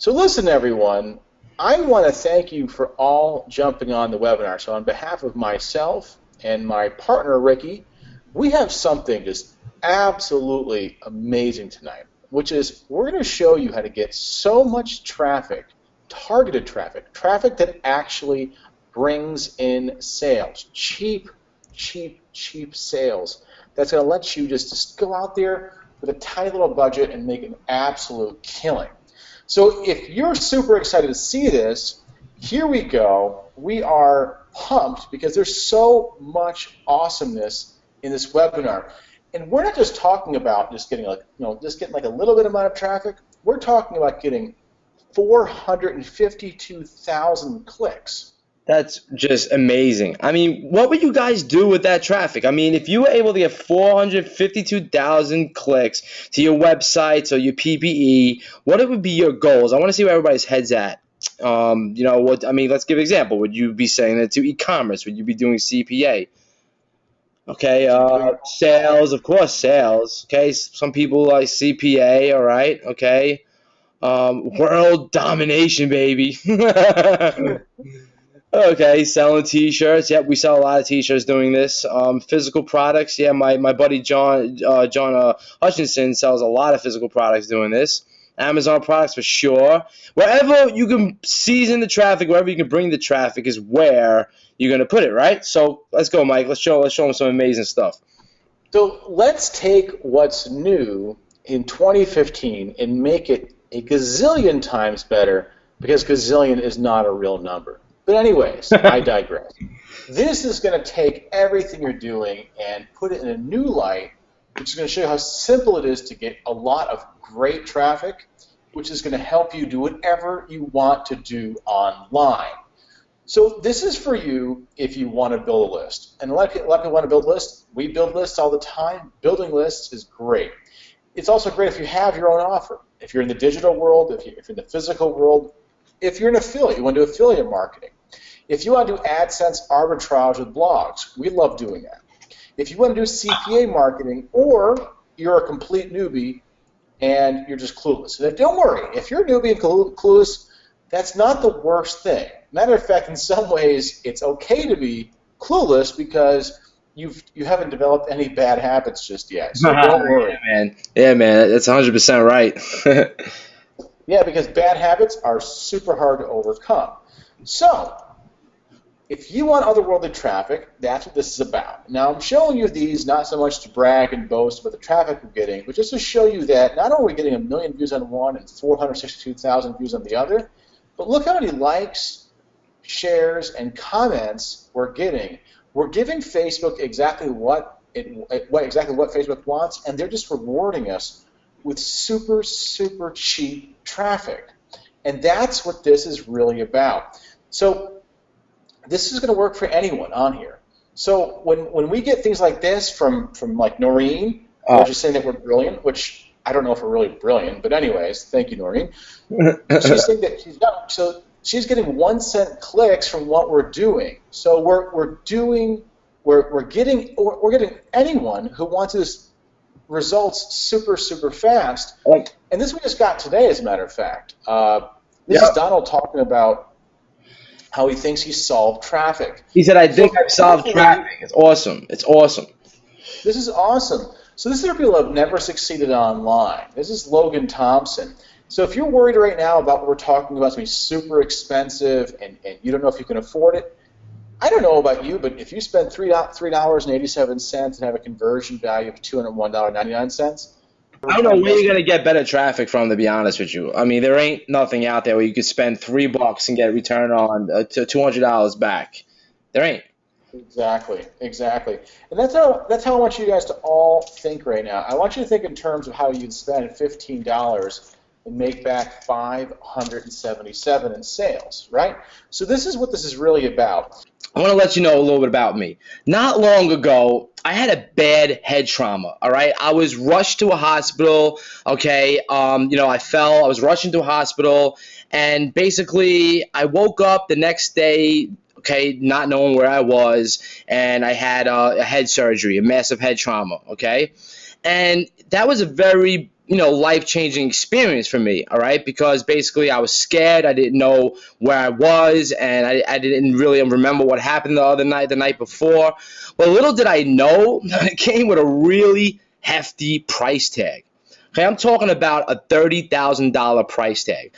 So listen, everyone, I want to thank you for all jumping on the webinar. So on behalf of myself and my partner, Ricky, we have something just absolutely amazing tonight, which is we're going to show you how to get so much traffic, targeted traffic, traffic that actually brings in sales, cheap, cheap, cheap sales. That's going to let you just go out there with a tiny little budget and make an absolute killing. So if you're super excited to see this, here we go. We are pumped because there's so much awesomeness in this webinar. And we're not just talking about just getting like, just getting like a little bit amount of traffic. We're talking about getting 452,000 clicks. That's just amazing. I mean, what would you guys do with that traffic? I mean, if you were able to get 452,000 clicks to your websites or your PPE, what would be your goals? I want to see where everybody's head's at. Let's give an example. Would you be saying it to e-commerce? Would you be doing CPA? Okay, sales, of course, sales. Okay, some people like CPA, all right, okay. World domination, baby. Okay, selling T-shirts. Yep, we sell a lot of T-shirts doing this. Physical products. Yeah, my buddy John Hutchinson sells a lot of physical products doing this. Amazon products for sure. Wherever you can season the traffic, wherever you can bring the traffic is where you're going to put it, right? So let's go, Mike. Let's show them some amazing stuff. So let's take what's new in 2015 and make it a gazillion times better, because gazillion is not a real number. But anyways, I digress. This is going to take everything you're doing and put it in a new light, which is going to show you how simple it is to get a lot of great traffic, which is going to help you do whatever you want to do online. So this is for you if you want to build a list. And a lot of people want to build lists. We build lists all the time. Building lists is great. It's also great if you have your own offer. If you're in the digital world, if you're in the physical world, if you're an affiliate, you want to do affiliate marketing. If you want to do AdSense arbitrage with blogs, we love doing that. If you want to do CPA marketing, or you're a complete newbie and you're just clueless. And don't worry, if you're a newbie and clueless, that's not the worst thing. Matter of fact, in some ways, it's okay to be clueless because you haven't developed any bad habits just yet. So don't worry. Yeah, man, that's 100% right. Yeah, because bad habits are super hard to overcome. So, if you want otherworldly traffic, that's what this is about. Now, I'm showing you these not so much to brag and boast about the traffic we're getting, but just to show you that not only are we getting 1 million views on one and 462,000 views on the other, but look how many likes, shares, and comments we're getting. We're giving Facebook exactly what Facebook wants, and they're just rewarding us with super, super cheap traffic. And that's what this is really about. So this is going to work for anyone on here. So when we get things like this from like Noreen, just saying that we're brilliant, which I don't know if we're really brilliant, but anyways, thank you, Noreen. She's saying that she's getting 1 cent clicks from what we're doing. So we're getting anyone who wants this results super, super fast. And this we just got today, as a matter of fact. This is Donald talking about how he thinks he solved traffic. He said, I think I've solved traffic. It's awesome. It's awesome. This is awesome. So this is for people who have never succeeded online. This is Logan Thompson. So if you're worried right now about what we're talking about, it's going to be super expensive and you don't know if you can afford it, I don't know about you, but if you spend $3.87 and have a conversion value of $201.99, I don't know where you're going to get better traffic from, to be honest with you. I mean, there ain't nothing out there where you could spend $3 and get a return on to $200 back. There ain't. Exactly. And that's how I want you guys to all think right now. I want you to think in terms of how you'd spend $15 and make back $577 in sales, right? So this is what this is really about. I want to let you know a little bit about me. Not long ago, I had a bad head trauma, all right? I was rushed to a hospital, okay? I fell. I was rushed into a hospital, and basically I woke up the next day, okay, not knowing where I was, and I had a head surgery, a massive head trauma, okay? And that was a very life-changing experience for me, all right? Because basically I was scared. I didn't know where I was, and I didn't really remember what happened the night before. But little did I know, it came with a really hefty price tag. Okay, I'm talking about a $30,000 price tag.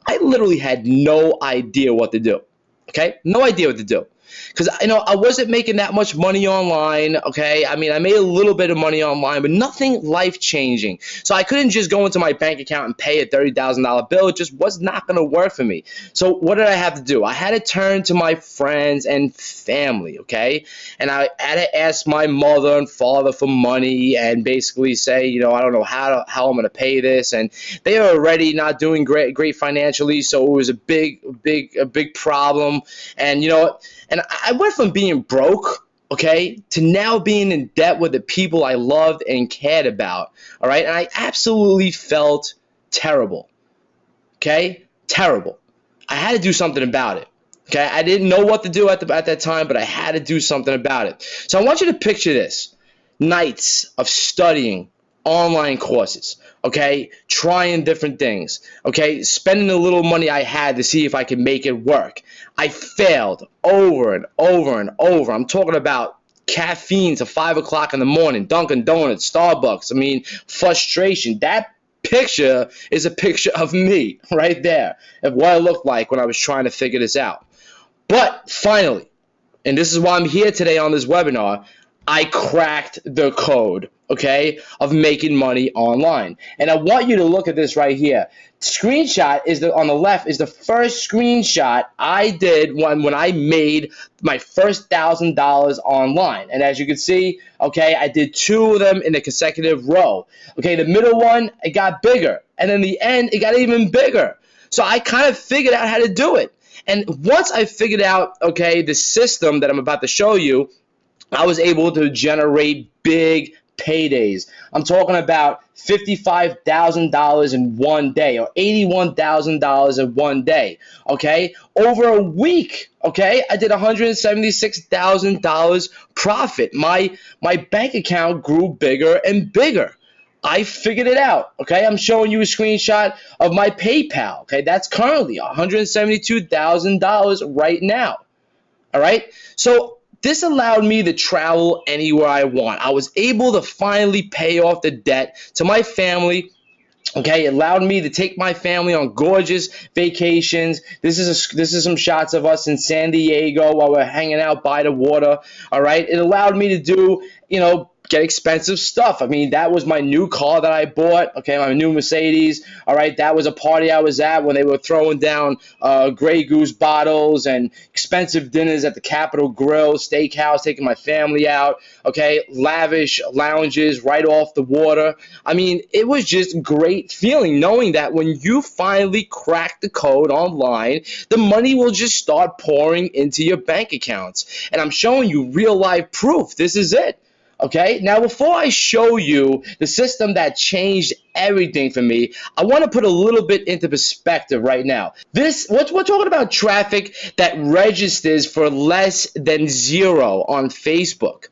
I literally had no idea what to do. Okay, no idea what to do. Because I wasn't making that much money online. Okay, I mean, I made a little bit of money online, but nothing life changing. So I couldn't just go into my bank account and pay a $30,000 bill. It just was not going to work for me. So what did I have to do? I had to turn to my friends and family. Okay, and I had to ask my mother and father for money and basically say, I don't know how I'm going to pay this, and they are already not doing great financially, so it was a big problem. And and I went from being broke, okay, to now being in debt with the people I loved and cared about, all right? And I absolutely felt terrible, okay? Terrible. I had to do something about it, okay? I didn't know what to do at that time, but I had to do something about it. So I want you to picture this. Nights of studying online courses, okay, trying different things, okay, spending the little money I had to see if I could make it work. I failed over and over and over. I'm talking about caffeine to 5 o'clock in the morning, Dunkin' Donuts, Starbucks. I mean, frustration. That picture is a picture of me right there, of what I looked like when I was trying to figure this out. But finally, and this is why I'm here today on this webinar, I cracked the code, okay, of making money online. And I want you to look at this right here. Screenshot is on the left is the first screenshot I did when I made my first $1,000 online. And as you can see, okay, I did 2 of them in a consecutive row. Okay, the middle one, it got bigger. And then the end, it got even bigger. So I kind of figured out how to do it. And once I figured out, okay, the system that I'm about to show you, I was able to generate big paydays. I'm talking about $55,000 in one day, or $81,000 in one day, okay? Over a week, okay? I did $176,000 profit. My bank account grew bigger and bigger. I figured it out, okay? I'm showing you a screenshot of my PayPal, okay? That's currently $172,000 right now, all right? So this allowed me to travel anywhere I want. I was able to finally pay off the debt to my family. Okay, it allowed me to take my family on gorgeous vacations. This is some shots of us in San Diego while we're hanging out by the water. All right, it allowed me to do, get expensive stuff. I mean, that was my new car that I bought, okay, my new Mercedes. All right, that was a party I was at when they were throwing down Grey Goose bottles and expensive dinners at the Capitol Grill, Steakhouse, taking my family out, okay, lavish lounges right off the water. I mean, it was just great feeling knowing that when you finally crack the code online, the money will just start pouring into your bank accounts. And I'm showing you real life proof. This is it. Okay, now before I show you the system that changed everything for me, I want to put a little bit into perspective right now. We're talking about traffic that registers for less than 0 on Facebook.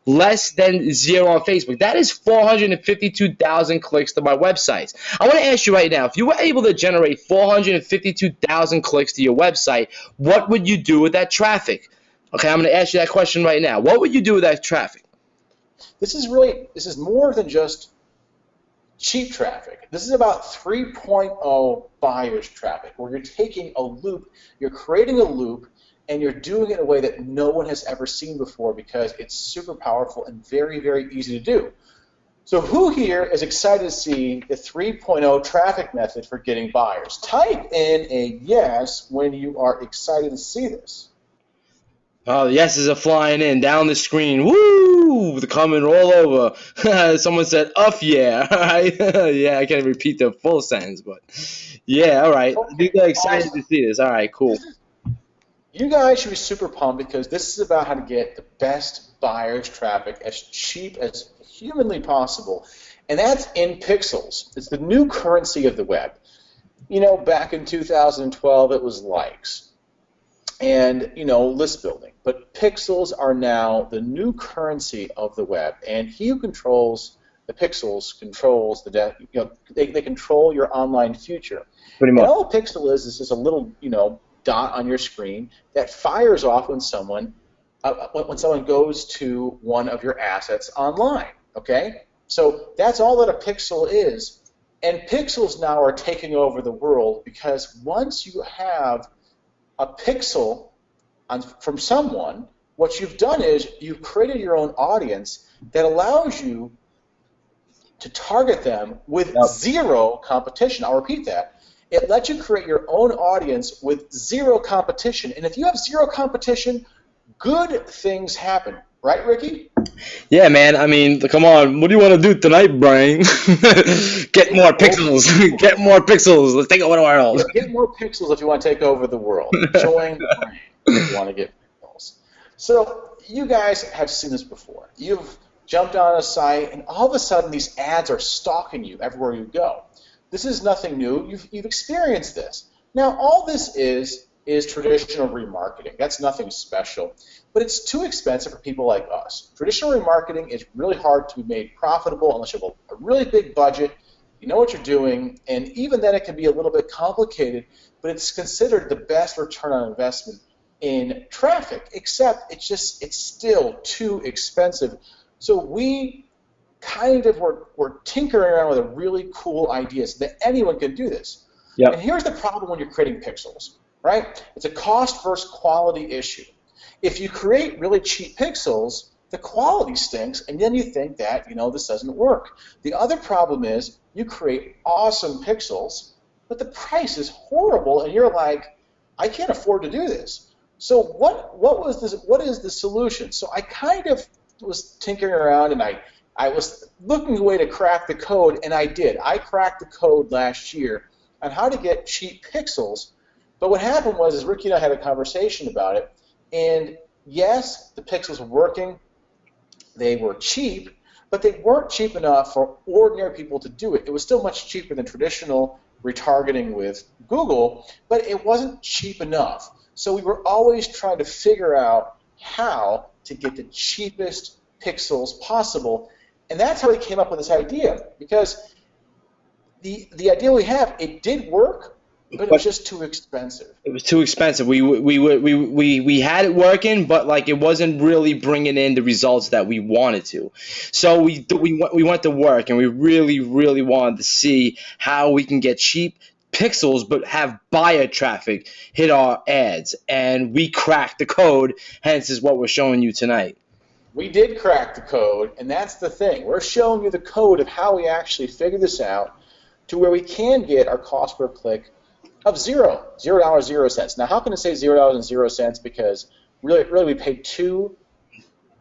Less than 0 on Facebook. That is 452,000 clicks to my websites. I want to ask you right now, if you were able to generate 452,000 clicks to your website, what would you do with that traffic? Okay, I'm going to ask you that question right now. What would you do with that traffic? This is more than just cheap traffic. This is about 3.0 buyer's traffic, where you're taking a loop, you're creating a loop, and you're doing it in a way that no one has ever seen before because it's super powerful and very, very easy to do. So who here is excited to see the 3.0 traffic method for getting buyers? Type in a yes when you are excited to see this. Oh, the yeses are flying in down the screen. Woo! They're coming all over. Someone said, "Uff, yeah." All right. Yeah, I can't repeat the full sentence, but yeah, all right. Okay, They're excited awesome. to see this. All right, cool. You guys should be super pumped because this is about how to get the best buyer's traffic as cheap as humanly possible, and that's in pixels. It's the new currency of the web. Back in 2012, it was likes and list building, but pixels are now the new currency of the web, and he who controls the pixels controls they control your online future. Pretty And much. all a pixel is just a little dot on your screen that fires off when someone goes to one of your assets online. Okay, so that's all that a pixel is. And pixels now are taking over the world, because once you have a pixel from someone, what you've done is you've created your own audience that allows you to target them with zero competition. I'll repeat that. It lets you create your own audience with zero competition. And if you have zero competition, good things happen. Right, Ricky? Yeah, man. I mean, come on. What do you want to do tonight, Brian? Get more pixels. Get more pixels. Let's take over the world. Get more pixels if you want to take over the world. Join the brain if you want to get pixels. So you guys have seen this before. You've jumped on a site, and all of a sudden these ads are stalking you everywhere you go. This is nothing new. You've experienced this. Now, all this is traditional remarketing. That's nothing special. But it's too expensive for people like us. Traditional remarketing is really hard to be made profitable unless you have a really big budget, you know what you're doing, and even then it can be a little bit complicated, but it's considered the best return on investment in traffic, except it's still too expensive. So we kind of were tinkering around with a really cool idea so that anyone can do this. Yep. And here's the problem when you're creating pixels, right? It's a cost versus quality issue. If you create really cheap pixels, the quality stinks, and then you think that, this doesn't work. The other problem is you create awesome pixels, but the price is horrible, and you're like, I can't afford to do this. So what is the solution? So I kind of was tinkering around, and I was looking for a way to crack the code, and I did. I cracked the code last year on how to get cheap pixels, but what happened was Ricky and I had a conversation about it, and yes, the pixels were working. They were cheap, but they weren't cheap enough for ordinary people to do it. It was still much cheaper than traditional retargeting with Google, but it wasn't cheap enough. So we were always trying to figure out how to get the cheapest pixels possible, and that's how we came up with this idea, because the idea we have, it did work, but it was just too expensive. It was too expensive. We had it working, but like it wasn't really bringing in the results that we wanted to. So we went to work, and we really wanted to see how we can get cheap pixels but have buyer traffic hit our ads, and we cracked the code. Hence is what we're showing you tonight. We did crack the code, and that's the thing. We're showing you the code of how we actually figure this out to where we can get our cost per click of $0. Now, how can it say $0.00? Because really we paid two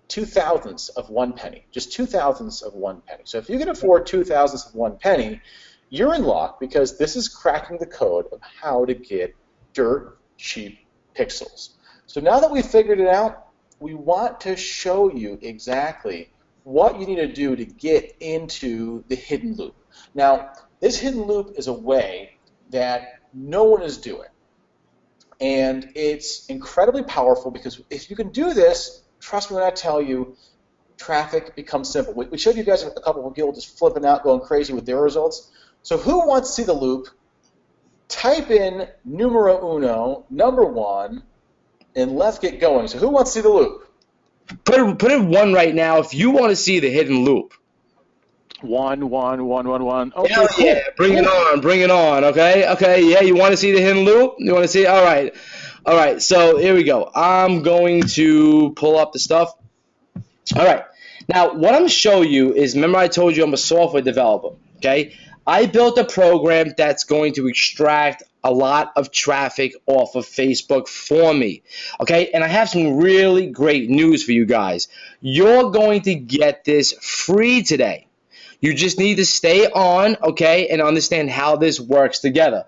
thousandths of 1 penny, just 2 thousandths of 1 penny. So if you can afford 2 thousandths of 1 penny, you're in luck, because this is cracking the code of how to get dirt cheap pixels. So now that we've figured it out, we want to show you exactly what you need to do to get into the hidden loop. Now, this hidden loop is a way that no one is doing. And it's incredibly powerful, because if you can do this, trust me when I tell you, traffic becomes simple. We showed you guys a couple of people just flipping out, going crazy with their results. So who wants to see the loop? Type in numero uno, number one, and let's get going. So who wants to see the loop? Put in 1 right now if you want to see the hidden loop. 1. Okay, Hell yeah, bring it on, okay, yeah, you want to see the hidden loop? You want to see? All right, so here we go. I'm going to pull up the stuff. All right, now what I'm going to show you is, remember I told you I'm a software developer, okay? I built a program that's going to extract a lot of traffic off of Facebook for me, okay? And I have some really great news for you guys. You're going to get this free today. You just need to stay on, okay, and understand how this works together.